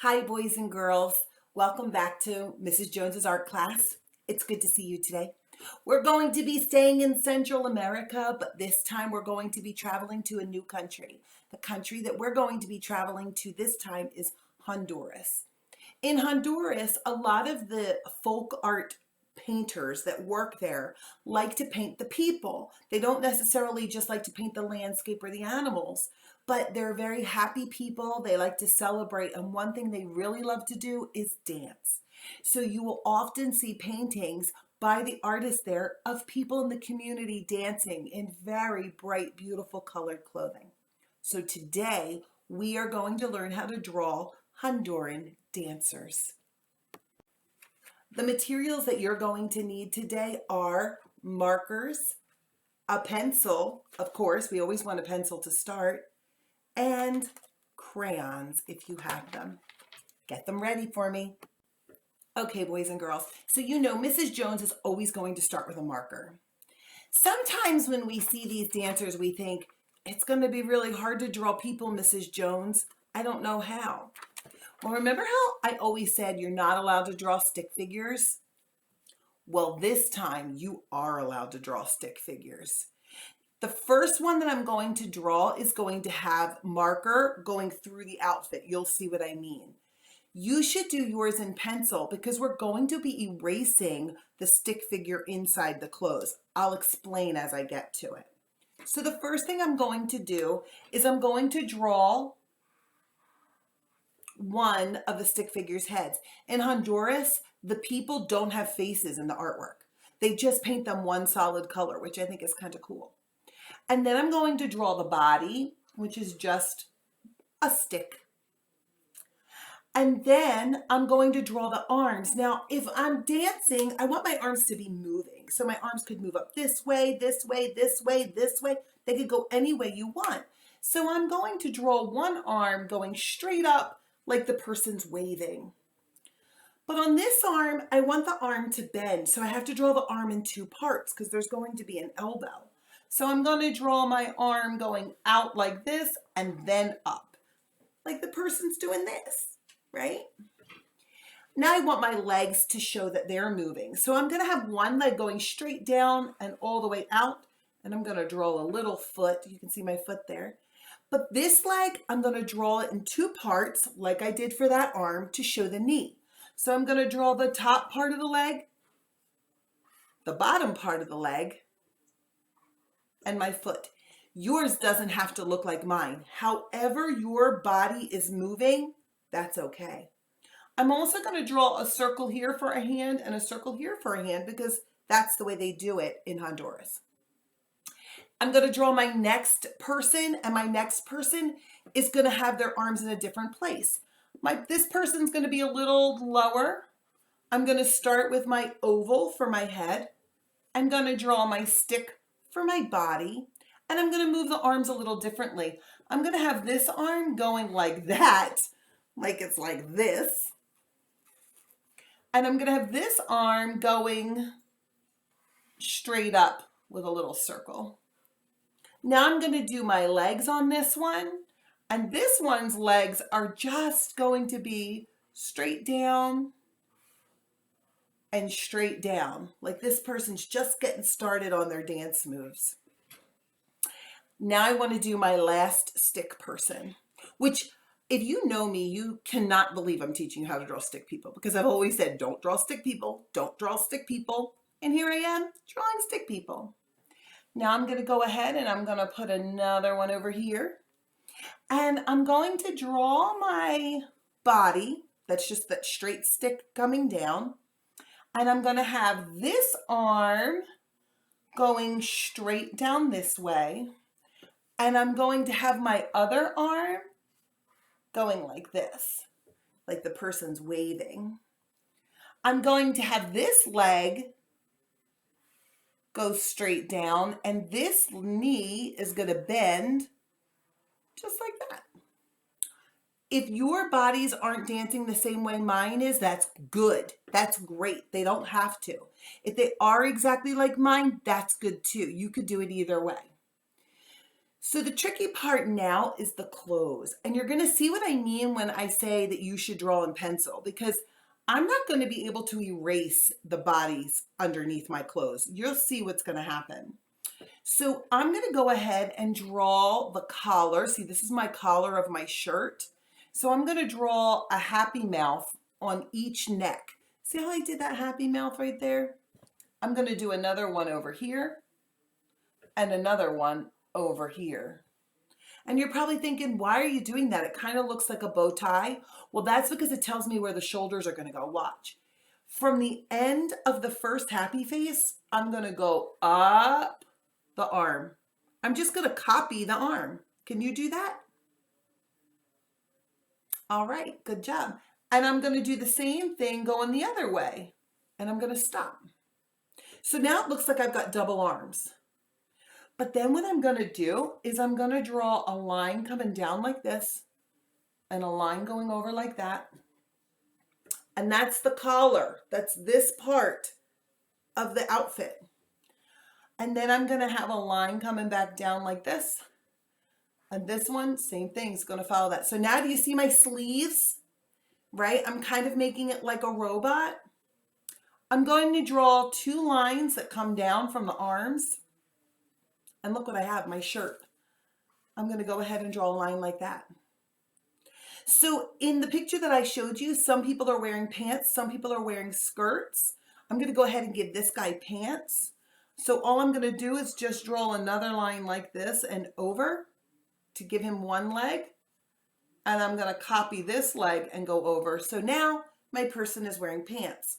Hi, boys and girls. Welcome back to Mrs. Jones's art class. It's good to see you today. We're going to be staying in Central America, but this time we're going to be traveling to a new country. The country that we're going to be traveling to this time is Honduras. In Honduras, a lot of the folk art painters that work there like to paint the people. They don't necessarily just like to paint the landscape or the animals, but they're very happy people. They like to celebrate, and one thing they really love to do is dance. So you will often see paintings by the artists there of people in the community dancing in very bright, beautiful colored clothing. So today we are going to learn how to draw Honduran dancers. The materials that you're going to need today are markers, a pencil, of course, we always want a pencil to start, and crayons if you have them. Get them ready for me. Okay, boys and girls, so you know Mrs. Jones is always going to start with a marker. Sometimes when we see these dancers, we think, it's going to be really hard to draw people, Mrs. Jones. I don't know how. Well, remember how I always said you're not allowed to draw stick figures? Well, this time you are allowed to draw stick figures. The first one that I'm going to draw is going to have marker going through the outfit. You'll see what I mean. You should do yours in pencil because we're going to be erasing the stick figure inside the clothes. I'll explain as I get to it. So the first thing I'm going to do is I'm going to draw one of the stick figures' heads. In Honduras, the people don't have faces in the artwork. They just paint them one solid color, which I think is kind of cool. And then I'm going to draw the body, which is just a stick. And then I'm going to draw the arms. Now, if I'm dancing, I want my arms to be moving. So my arms could move up this way, this way, this way, this way. They could go any way you want. So I'm going to draw one arm going straight up like the person's waving. But on this arm, I want the arm to bend. So I have to draw the arm in two parts because there's going to be an elbow. So I'm going to draw my arm going out like this and then up, like the person's doing this, right? Now I want my legs to show that they're moving. So I'm going to have one leg going straight down and all the way out. And I'm going to draw a little foot. You can see my foot there. But this leg, I'm going to draw it in two parts like I did for that arm to show the knee. So I'm going to draw the top part of the leg, the bottom part of the leg, and my foot. Yours doesn't have to look like mine. However your body is moving, that's okay. I'm also going to draw a circle here for a hand and a circle here for a hand because that's the way they do it in Honduras. I'm going to draw my next person, and my next person is going to have their arms in a different place. This person's going to be a little lower. I'm going to start with my oval for my head. I'm going to draw my stick for my body, and I'm going to move the arms a little differently. I'm going to have this arm going like that, like it's like this. And I'm going to have this arm going straight up with a little circle. Now I'm going to do my legs on this one, and this one's legs are just going to be straight down and straight down, like this person's just getting started on their dance moves. Now I want to do my last stick person, which if you know me, you cannot believe I'm teaching you how to draw stick people because I've always said, don't draw stick people, don't draw stick people. And here I am drawing stick people. Now I'm going to go ahead and I'm going to put another one over here. And I'm going to draw my body. That's just that straight stick coming down. And I'm going to have this arm going straight down this way. And I'm going to have my other arm going like this, like the person's waving. I'm going to have this leg go straight down, and this knee is going to bend just like that. If your bodies aren't dancing the same way mine is, that's good. That's great. They don't have to. If they are exactly like mine, that's good too. You could do it either way. So the tricky part now is the clothes. And you're going to see what I mean when I say that you should draw in pencil, because I'm not going to be able to erase the bodies underneath my clothes. You'll see what's going to happen. So I'm going to go ahead and draw the collar. See, this is my collar of my shirt. So I'm going to draw a happy mouth on each neck. See how I did that happy mouth right there? I'm going to do another one over here and another one over here. And you're probably thinking, why are you doing that? It kind of looks like a bow tie. Well, that's because it tells me where the shoulders are going to go. Watch. From the end of the first happy face, I'm going to go up the arm. I'm just going to copy the arm. Can you do that? All right, good job. And I'm going to do the same thing going the other way. And I'm going to stop. So now it looks like I've got double arms. But then what I'm going to do is I'm going to draw a line coming down like this and a line going over like that. And that's the collar. That's this part of the outfit. And then I'm going to have a line coming back down like this. And this one, same thing, is going to follow that. So now do you see my sleeves? Right? I'm kind of making it like a robot. I'm going to draw two lines that come down from the arms. And look what I have, my shirt. I'm going to go ahead and draw a line like that. So in the picture that I showed you, some people are wearing pants, some people are wearing skirts. I'm going to go ahead and give this guy pants. So all I'm going to do is just draw another line like this and over to give him one leg. And I'm going to copy this leg and go over. So now my person is wearing pants.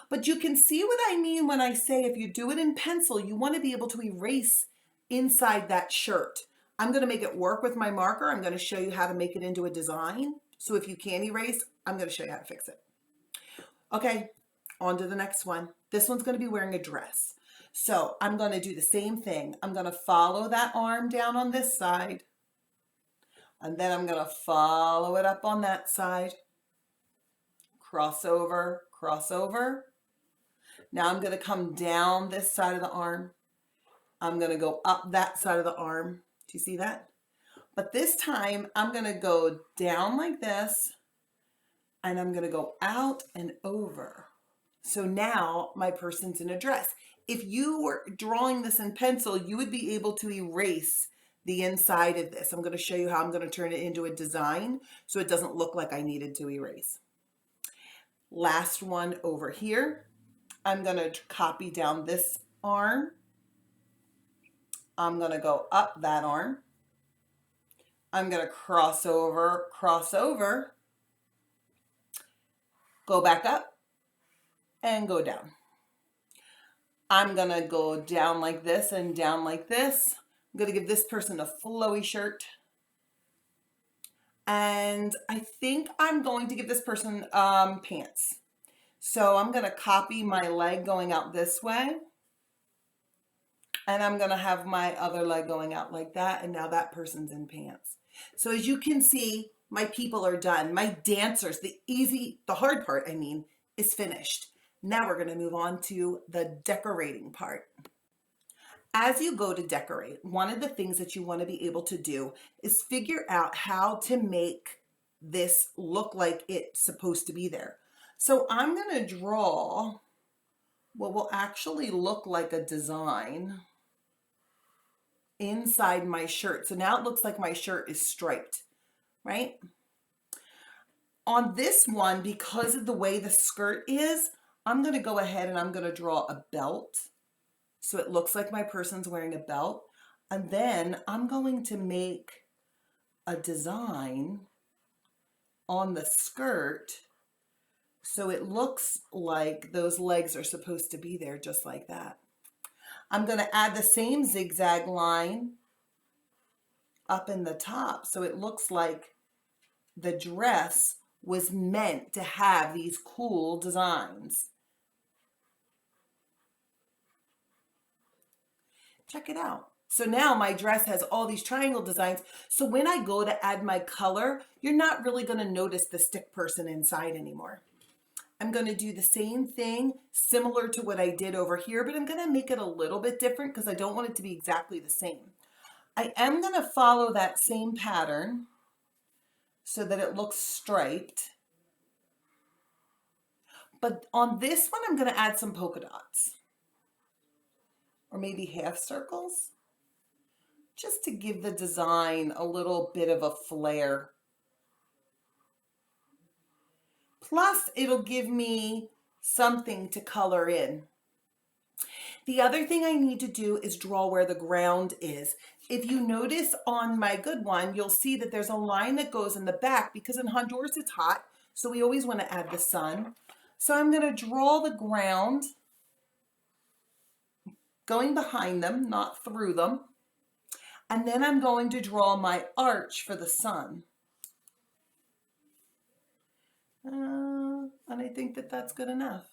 But you can see what I mean when I say if you do it in pencil, you want to be able to erase inside that shirt. I'm going to make it work with my marker. I'm going to show you how to make it into a design. So if you can't erase, I'm going to show you how to fix it. Okay, on to the next one. This one's going to be wearing a dress. So I'm going to do the same thing. I'm going to follow that arm down on this side. And then I'm going to follow it up on that side. Cross over, cross over. Now I'm going to come down this side of the arm. I'm going to go up that side of the arm. Do you see that? But this time I'm going to go down like this and I'm going to go out and over. So now my person's in a dress. If you were drawing this in pencil, you would be able to erase the inside of this. I'm going to show you how I'm going to turn it into a design so it doesn't look like I needed to erase. Last one over here. I'm going to copy down this arm. I'm going to go up that arm. I'm going to cross over, go back up, and go down. I'm going to go down like this and down like this. I'm going to give this person a flowy shirt. And I think I'm going to give this person pants. So I'm going to copy my leg going out this way. And I'm going to have my other leg going out like that. And now that person's in pants. So as you can see, my people are done. My dancers, the hard part, is finished. Now we're going to move on to the decorating part. As you go to decorate, one of the things that you want to be able to do is figure out how to make this look like it's supposed to be there. So I'm going to draw what will actually look like a design inside my shirt. So now it looks like my shirt is striped, right? On this one, because of the way the skirt is, I'm going to go ahead and I'm going to draw a belt. So it looks like my person's wearing a belt. And then I'm going to make a design on the skirt so it looks like those legs are supposed to be there just like that. I'm going to add the same zigzag line up in the top so it looks like the dress was meant to have these cool designs. Check it out. So now my dress has all these triangle designs. So when I go to add my color, you're not really going to notice the stick person inside anymore. I'm going to do the same thing, similar to what I did over here, but I'm going to make it a little bit different because I don't want it to be exactly the same. I am going to follow that same pattern so that it looks striped. But on this one, I'm going to add some polka dots or maybe half circles just to give the design a little bit of a flair. Plus, it'll give me something to color in. The other thing I need to do is draw where the ground is. If you notice on my good one, you'll see that there's a line that goes in the back because in Honduras it's hot, so we always want to add the sun. So I'm going to draw the ground going behind them, not through them. And then I'm going to draw my arch for the sun. And I think that that's good enough.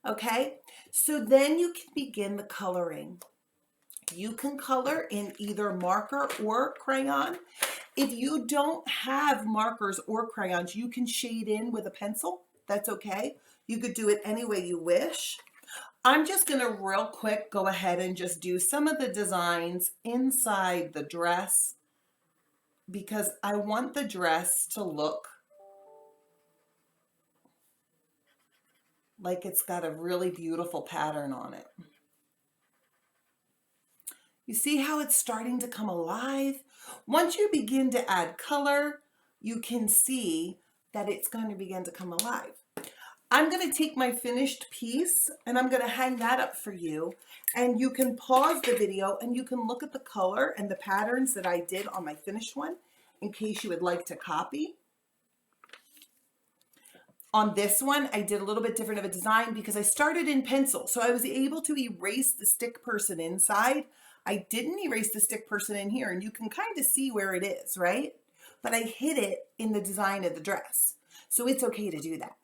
Okay, so then you can begin the coloring. You can color in either marker or crayon. If you don't have markers or crayons, you can shade in with a pencil. That's okay. You could do it any way you wish. I'm just going to real quick go ahead and just do some of the designs inside the dress because I want the dress to look like it's got a really beautiful pattern on it. You see how it's starting to come alive? Once you begin to add color, you can see that it's going to begin to come alive. I'm going to take my finished piece and I'm going to hang that up for you. And you can pause the video and you can look at the color and the patterns that I did on my finished one in case you would like to copy. On this one, I did a little bit different of a design because I started in pencil. So I was able to erase the stick person inside. I didn't erase the stick person in here, and you can kind of see where it is, right? But I hid it in the design of the dress. So it's okay to do that.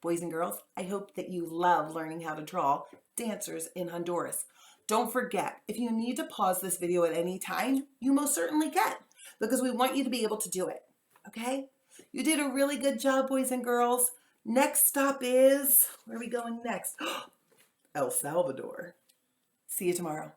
Boys and girls, I hope that you love learning how to draw Dancers in Honduras. Don't forget, if you need to pause this video at any time, you most certainly can, because we want you to be able to do it, okay? You did a really good job, boys and girls. Next stop is, where are we going next? El Salvador. See you tomorrow.